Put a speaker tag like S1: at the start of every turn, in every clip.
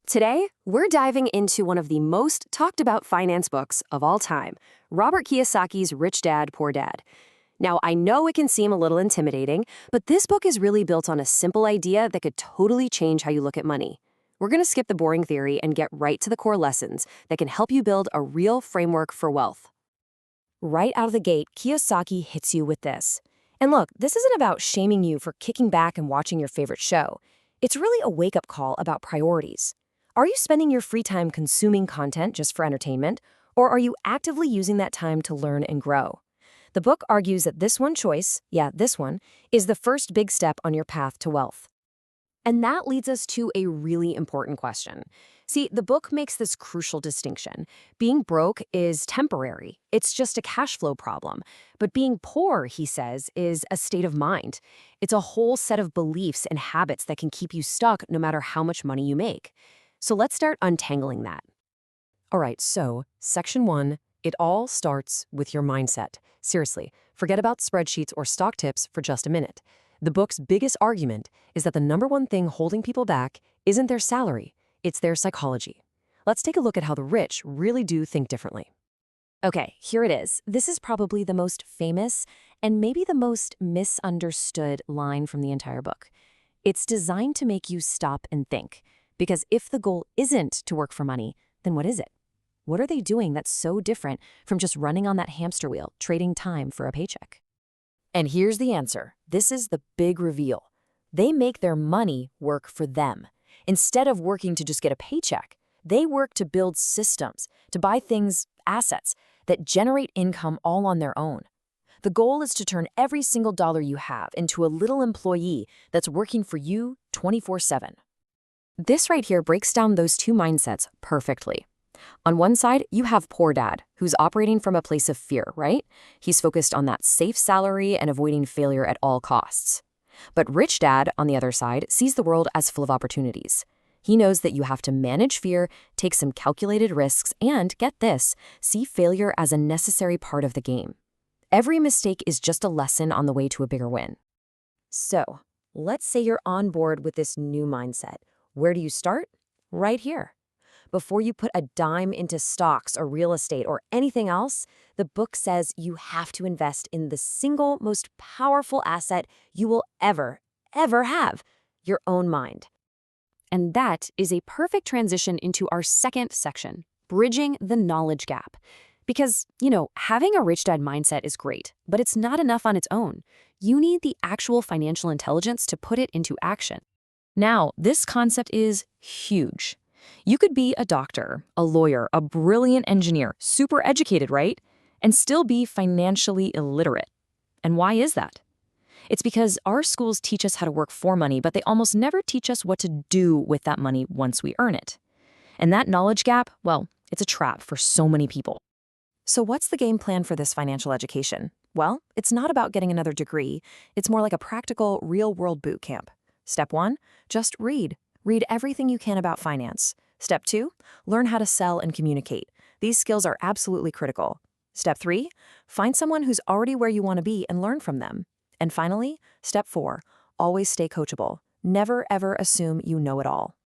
S1: Today, we're diving into one of the most talked about finance books of all time, Robert Kiyosaki's Rich Dad, Poor Dad. Now, I know it can seem a little intimidating, but this book is really built on a simple idea that could totally change how you look at money. We're going to skip the boring theory and get right to the core lessons that can help you build a real framework for wealth. Right out of the gate, Kiyosaki hits you with this. And look, this isn't about shaming you for kicking back and watching your favorite show. It's really a wake-up call about priorities. Are you spending your free time consuming content just for entertainment, or are you actively using that time to learn and grow? The book argues that this one choice, this one, is the first big step on your path to wealth. And that leads us to a really important question. See, the book makes this crucial distinction. Being broke is temporary. It's just a cash flow problem. But being poor, he says, is a state of mind. It's a whole set of beliefs and habits that can keep you stuck no matter how much money you make. So let's start untangling that. All right, so section 1, it all starts with your mindset. Seriously, forget about spreadsheets or stock tips for just a minute. The book's biggest argument is that the number one thing holding people back isn't their salary, it's their psychology. Let's take a look at how the rich really do think differently. Okay, here it is. This is probably the most famous and maybe the most misunderstood line from the entire book. It's designed to make you stop and think. Because if the goal isn't to work for money, then what is it? What are they doing that's so different from just running on that hamster wheel, trading time for a paycheck? And here's the answer. This is the big reveal. They make their money work for them. Instead of working to just get a paycheck, they work to build systems, to buy things, assets, that generate income all on their own. The goal is to turn every single dollar you have into a little employee that's working for you 24/7. This right here breaks down those two mindsets perfectly. On one side, you have poor dad, who's operating from a place of fear, right? He's focused on that safe salary and avoiding failure at all costs. But rich dad, on the other side, sees the world as full of opportunities. He knows that you have to manage fear, take some calculated risks, and, get this, see failure as a necessary part of the game. Every mistake is just a lesson on the way to a bigger win. So, let's say you're on board with this new mindset. Where do you start? Right here. Before you put a dime into stocks or real estate or anything else, the book says you have to invest in the single most powerful asset you will ever have, your own mind. And that is a perfect transition into our second section, bridging the knowledge gap. Because, having a rich dad mindset is great, but it's not enough on its own. You need the actual financial intelligence to put it into action. Now, this concept is huge. You could be a doctor, a lawyer, a brilliant engineer, super educated, right? And still be financially illiterate. And why is that? It's because our schools teach us how to work for money, but they almost never teach us what to do with that money once we earn it. And that knowledge gap, well, it's a trap for so many people. So what's the game plan for this financial education? Well, it's not about getting another degree. It's more like a practical, real-world boot camp. Step 1, just read. Read everything you can about finance. Step 2, learn how to sell and communicate. These skills are absolutely critical. Step 3, find someone who's already where you want to be and learn from them. And finally, step 4, always stay coachable. Never ever assume you know it all.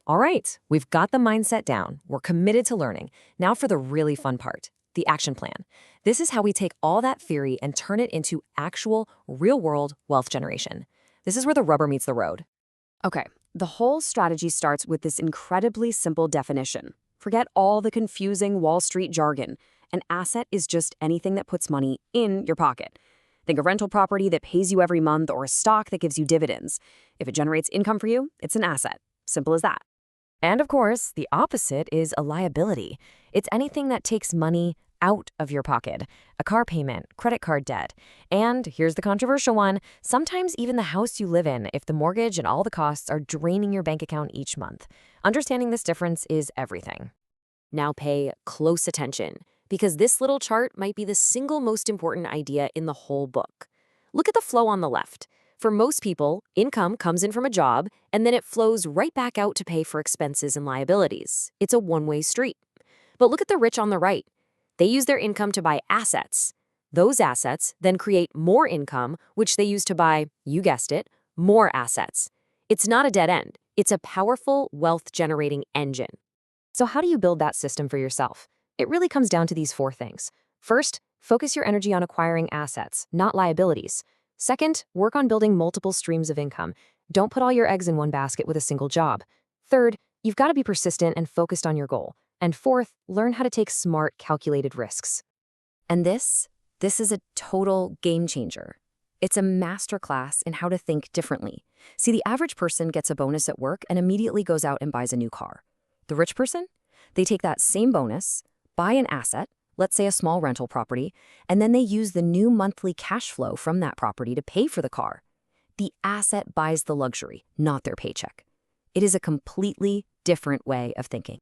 S1: All right, we've got the mindset down. We're committed to learning. Now for the really fun part, the action plan. This is how we take all that theory and turn it into actual, real-world wealth generation. This is where the rubber meets the road. Okay, the whole strategy starts with this incredibly simple definition. Forget all the confusing Wall Street jargon. An asset is just anything that puts money in your pocket. Think of rental property that pays you every month or a stock that gives you dividends. If it generates income for you, it's an asset. Simple as that. And of course, the opposite is a liability. It's anything that takes money out of your pocket, a car payment, credit card debt. And here's the controversial one, sometimes even the house you live in if the mortgage and all the costs are draining your bank account each month. Understanding this difference is everything. Now pay close attention, because this little chart might be the single most important idea in the whole book. Look at the flow on the left. For most people, income comes in from a job, and then it flows right back out to pay for expenses and liabilities. It's a one-way street. But look at the rich on the right. They use their income to buy assets. Those assets then create more income, which they use to buy, you guessed it, more assets. It's not a dead end. It's a powerful wealth-generating engine. So how do you build that system for yourself? It really comes down to these four things. First, focus your energy on acquiring assets, not liabilities. Second, work on building multiple streams of income. Don't put all your eggs in one basket with a single job. Third, you've got to be persistent and focused on your goal. And fourth, learn how to take smart, calculated risks. And this is a total game changer. It's a masterclass in how to think differently. See, the average person gets a bonus at work and immediately goes out and buys a new car. The rich person? They take that same bonus, buy an asset, let's say a small rental property, and then they use the new monthly cash flow from that property to pay for the car. The asset buys the luxury, not their paycheck. It is a completely different way of thinking.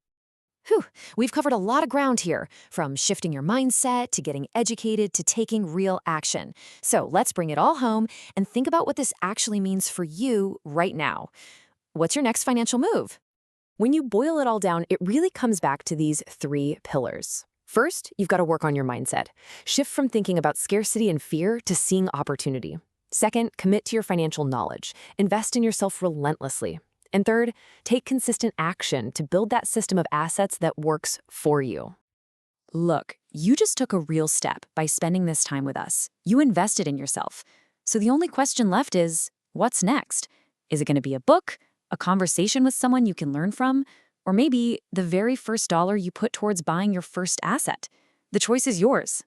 S1: Whew, we've covered a lot of ground here, from shifting your mindset to getting educated to taking real action. So let's bring it all home and think about what this actually means for you right now. What's your next financial move? When you boil it all down, it really comes back to these three pillars. First, you've got to work on your mindset. Shift from thinking about scarcity and fear to seeing opportunity. Second, commit to your financial knowledge. Invest in yourself relentlessly. And third, take consistent action to build that system of assets that works for you. Look, you just took a real step by spending this time with us. You invested in yourself. So the only question left is, what's next? Is it going to be a book, a conversation with someone you can learn from, or maybe the very first dollar you put towards buying your first asset? The choice is yours.